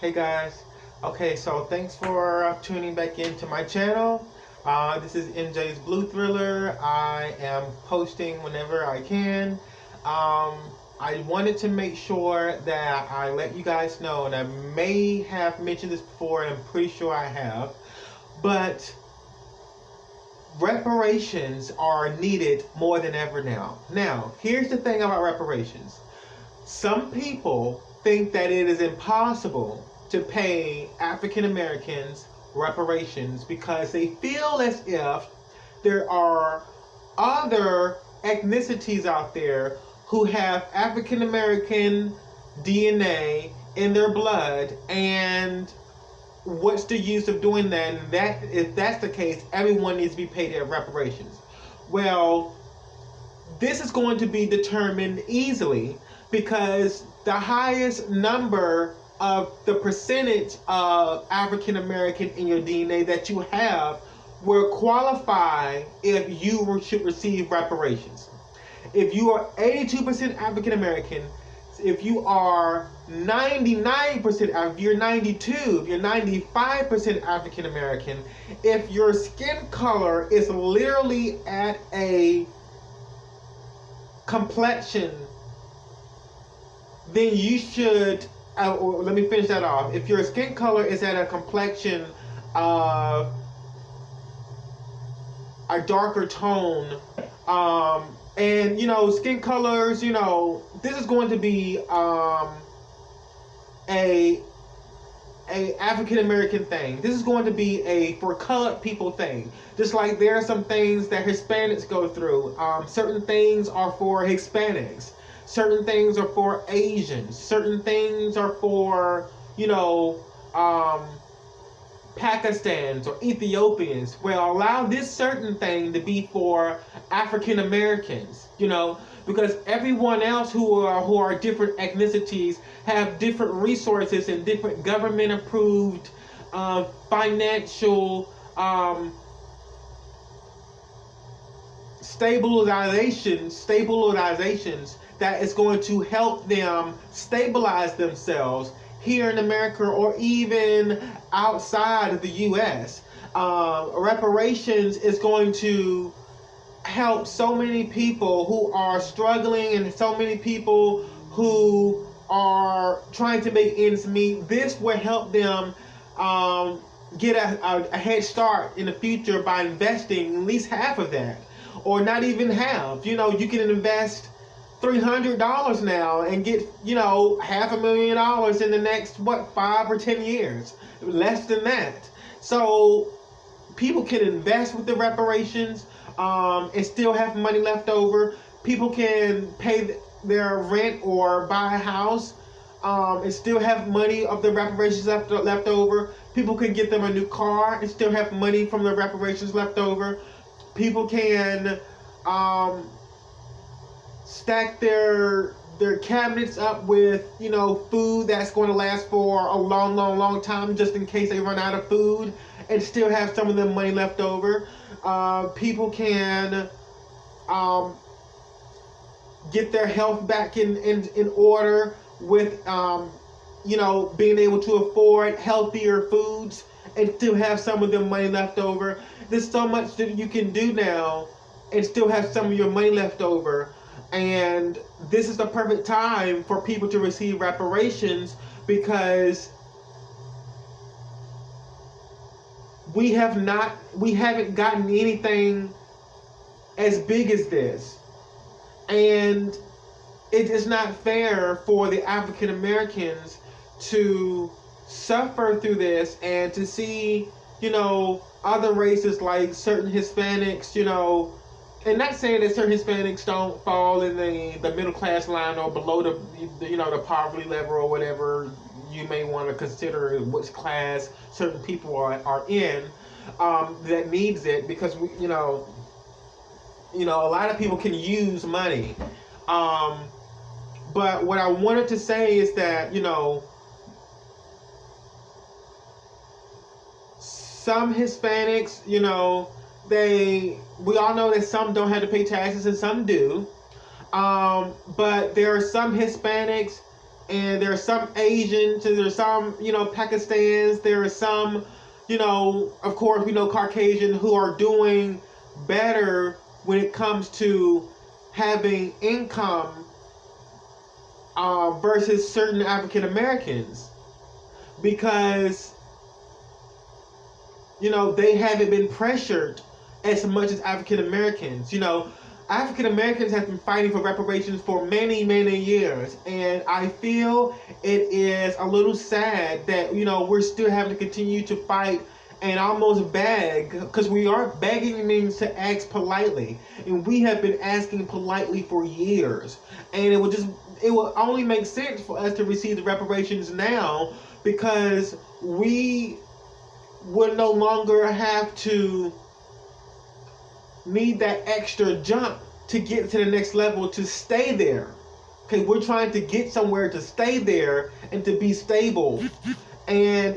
Hey guys. Okay, so thanks for tuning back into my channel. This is NJ's Blue Thriller. I am posting whenever I can. I wanted to make sure that I let you guys know, and I may have mentioned this before, and I'm pretty sure I have, but reparations are needed more than ever now. Now, here's the thing about reparations. Some people think that it is impossible to pay African Americans reparations because they feel as if there are other ethnicities out there who have African American DNA in their blood, and what's the use of doing that? And that, if that's the case, everyone needs to be paid their reparations. Well, this is going to be determined easily because the highest number of the percentage of African American in your DNA that you have will qualify if you should receive reparations. If you are 82% African American, if you are 99%, if you're 92, if you're 95% African American, if your skin color is literally at a complexion, then you should, let me finish that off. If your skin color is at a complexion of a darker tone, and skin colors, this is going to be a African American thing. This is going to be a for colored people thing. Just like there are some things that Hispanics go through. Certain things are for Hispanics. Certain things are for Asians. Certain things are for, Pakistans or Ethiopians. Well, allow this certain thing to be for African Americans, because everyone else who are different ethnicities have different resources and different government approved financial stabilizations that is going to help them stabilize themselves here in America or even outside of the U.S. Reparations is going to help so many people who are struggling and so many people who are trying to make ends meet. This will help them get a head start in the future by investing at least half of that, or not even half. You can invest $300 now and get, $500,000 in the next, 5 or 10 years, less than that. So people can invest with the reparations and still have money left over. People can pay their rent or buy a house and still have money of the reparations left over. People can get them a new car and still have money from the reparations left over. People can stack their cabinets up with food that's going to last for a long time, just in case they run out of food, and still have some of the money left over. People can get their health back in order with being able to afford healthier foods and still have some of the money left over. There's so much that you can do now and still have some of your money left over. And this is the perfect time for people to receive reparations, because we haven't gotten anything as big as this. And it is not fair for the African Americans to suffer through this and to see, other races like certain Hispanics, and not saying that certain Hispanics don't fall in the middle class line or below the poverty level or whatever you may want to consider which class certain people are in that needs it, because a lot of people can use money. But what I wanted to say is that some Hispanics, we all know that some don't have to pay taxes and some do. But there are some Hispanics and there are some Asians, and there are some, Pakistans, there are some, of course, we know Caucasian who are doing better when it comes to having income versus certain African Americans, because they haven't been pressured as much as African Americans. African Americans have been fighting for reparations for many, many years, and I feel it is a little sad that we're still having to continue to fight and almost beg, because we are begging means to ask politely, and we have been asking politely for years, and it will only make sense for us to receive the reparations now, because we would no longer have to need that extra jump to get to the next level to stay there. Okay, we're trying to get somewhere to stay there and to be stable. And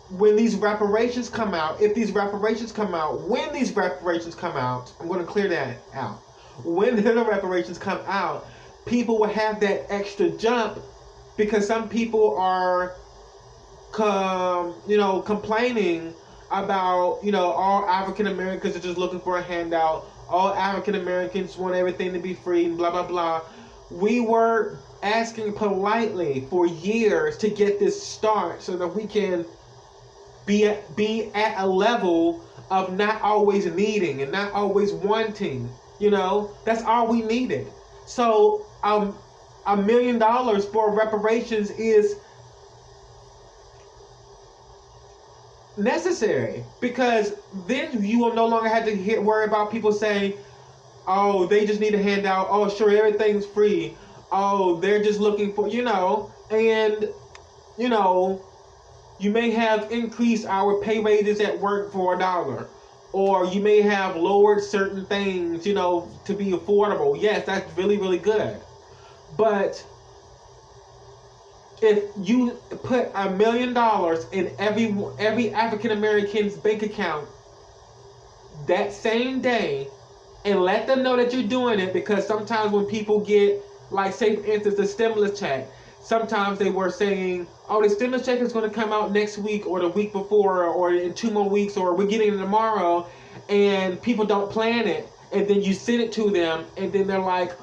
when these reparations come out, I'm going to clear that out. When the reparations come out, people will have that extra jump, because some people are complaining about, all African Americans are just looking for a handout. All African Americans want everything to be free and blah, blah, blah. We were asking politely for years to get this start so that we can be at a level of not always needing and not always wanting. That's all we needed. So $1 million for reparations is necessary, because then you will no longer have to worry about people saying, oh, they just need a handout, oh sure, everything's free, oh, they're just looking for, and you may have increased our pay raises at work for $1, or you may have lowered certain things, to be affordable. Yes, that's really, really good. But if you put $1 million in every African American's bank account that same day, and let them know that you're doing it, because sometimes when people get, like, say for instance, the stimulus check, sometimes they were saying, oh, the stimulus check is going to come out next week or the week before or in 2 more weeks, or we're getting it tomorrow, and people don't plan it, and then you send it to them, and then they're like,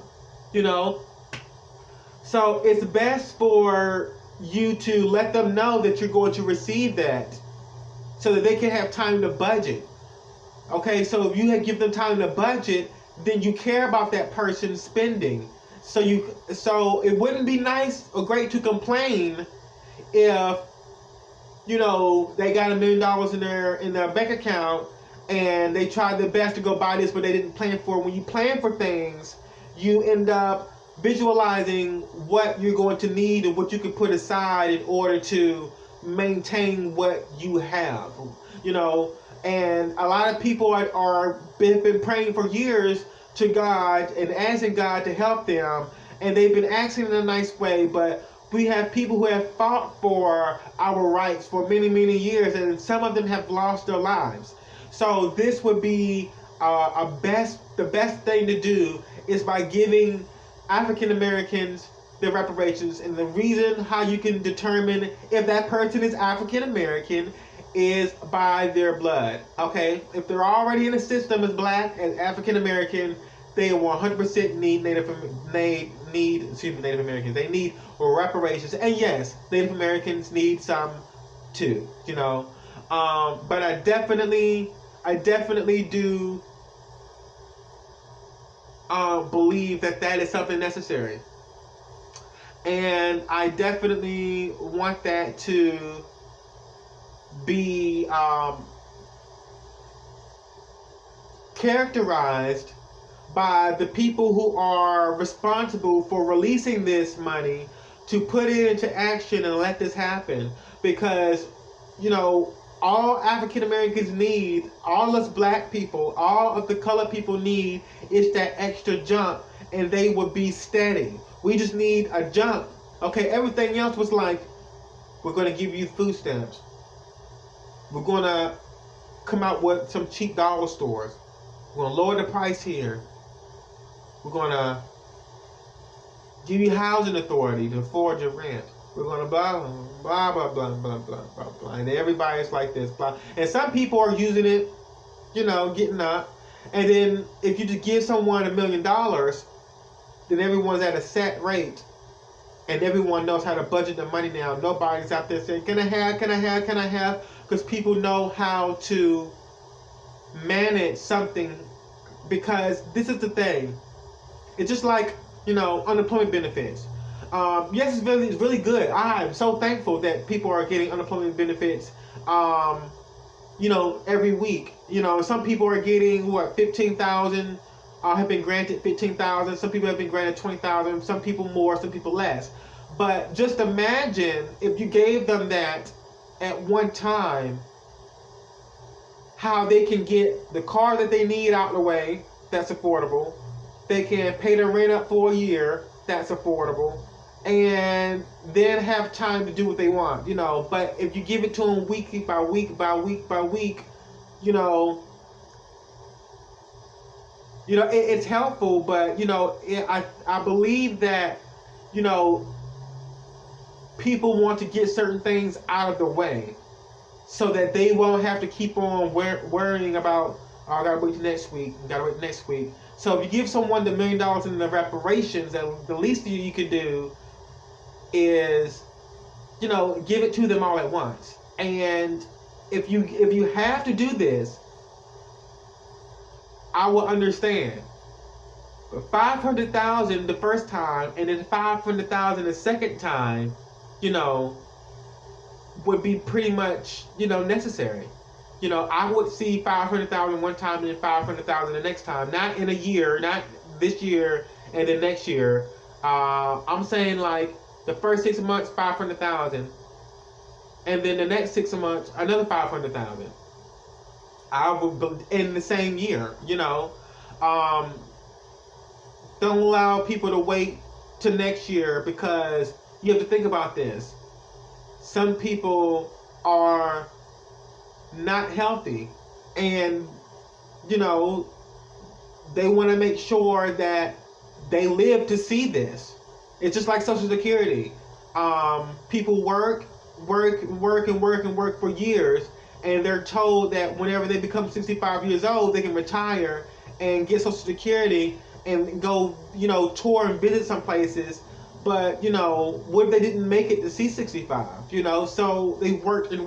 so it's best for you to let them know that you're going to receive that, so that they can have time to budget. Okay, so if you give them time to budget, then you care about that person's spending. So it wouldn't be nice or great to complain if they got $1 million in their bank account and they tried their best to go buy this, but they didn't plan for it. When you plan for things, you end up visualizing what you're going to need and what you can put aside in order to maintain what you have. And a lot of people are been praying for years to God and asking God to help them, and they've been asking in a nice way, but we have people who have fought for our rights for many, many years, and some of them have lost their lives. So this would be the best thing to do is by giving African Americans their reparations. And the reason how you can determine if that person is African American is by their blood. Okay, if they're already in the system as black and African American, they 100% need Native Americans. They need reparations, and yes, Native Americans need some too. But I definitely do believe that is something necessary, and I definitely want that to be characterized by the people who are responsible for releasing this money to put it into action and let this happen, because all African Americans need, all us black people, all of the colored people need is that extra jump, and they would be steady. We just need a jump. Okay, everything else was like, we're going to give you food stamps. We're going to come out with some cheap dollar stores. We're going to lower the price here. We're going to give you housing authority to afford your rent. We're going to blah, blah, blah, blah, blah, blah, blah, blah. And everybody's like this, blah. And some people are using it, getting up. And then if you just give someone $1 million, then everyone's at a set rate. And everyone knows how to budget the money now. Nobody's out there saying, can I have? Because people know how to manage something. Because this is the thing. It's just like, unemployment benefits. Yes, it's really good. I'm so thankful that people are getting unemployment benefits, every week. Some people are getting, 15,000, have been granted 15,000. Some people have been granted 20,000. Some people more, some people less. But just imagine if you gave them that at one time, how they can get the car that they need out of the way, that's affordable. They can pay their rent up for a year, that's affordable. And then have time to do what they want, But if you give it to them week by week, it's helpful. But I believe that people want to get certain things out of the way, so that they won't have to keep on worrying about, oh, I gotta wait next week. So if you give someone the $1 million in the reparations, then the least you can do is, give it to them all at once. And if you have to do this, I will understand. But $500,000 the first time, and then $500,000 the second time, would be pretty much, necessary. I would see $500,000 one time and then $500,000 the next time. Not in a year, not this year and then next year. I'm saying like the first 6 months, $500,000, and then the next 6 months, another $500,000. I would in the same year. Don't allow people to wait to next year, because you have to think about this. Some people are not healthy, and they want to make sure that they live to see this. It's just like Social Security. People work for years, and they're told that whenever they become 65 years old, they can retire and get Social Security and go, tour and visit some places. But, what if they didn't make it to see 65? So they worked and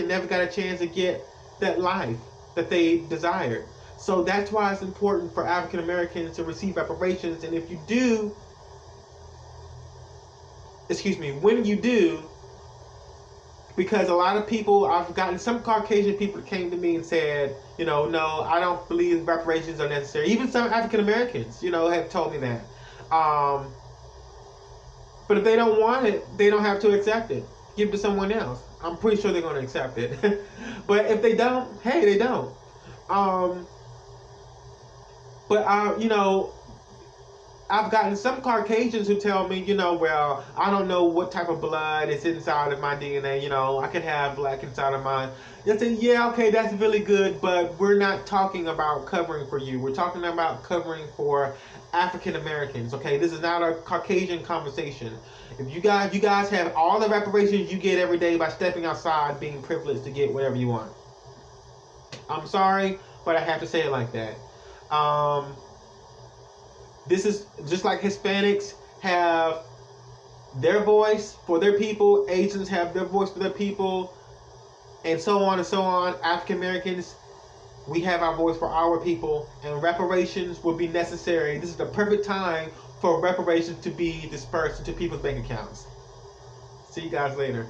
never got a chance to get that life that they desired. So that's why it's important for African Americans to receive reparations. And if you do, when you do, because a lot of people, I've gotten some Caucasian people that came to me and said, no, I don't believe reparations are necessary. Even some African Americans, have told me that. But if they don't want it, they don't have to accept it. Give it to someone else. I'm pretty sure they're going to accept it. But if they don't, hey, they don't. I've gotten some Caucasians who tell me, well, I don't know what type of blood is inside of my DNA. I could have black inside of mine. They say, yeah, okay, that's really good, but we're not talking about covering for you. We're talking about covering for African Americans. Okay, this is not a Caucasian conversation. If you guys have all the reparations you get every day by stepping outside, being privileged to get whatever you want. I'm sorry, but I have to say it like that. This is just like Hispanics have their voice for their people, Asians have their voice for their people, and so on and so on. African Americans, we have our voice for our people, and reparations will be necessary. This is the perfect time for reparations to be dispersed into people's bank accounts. See you guys later.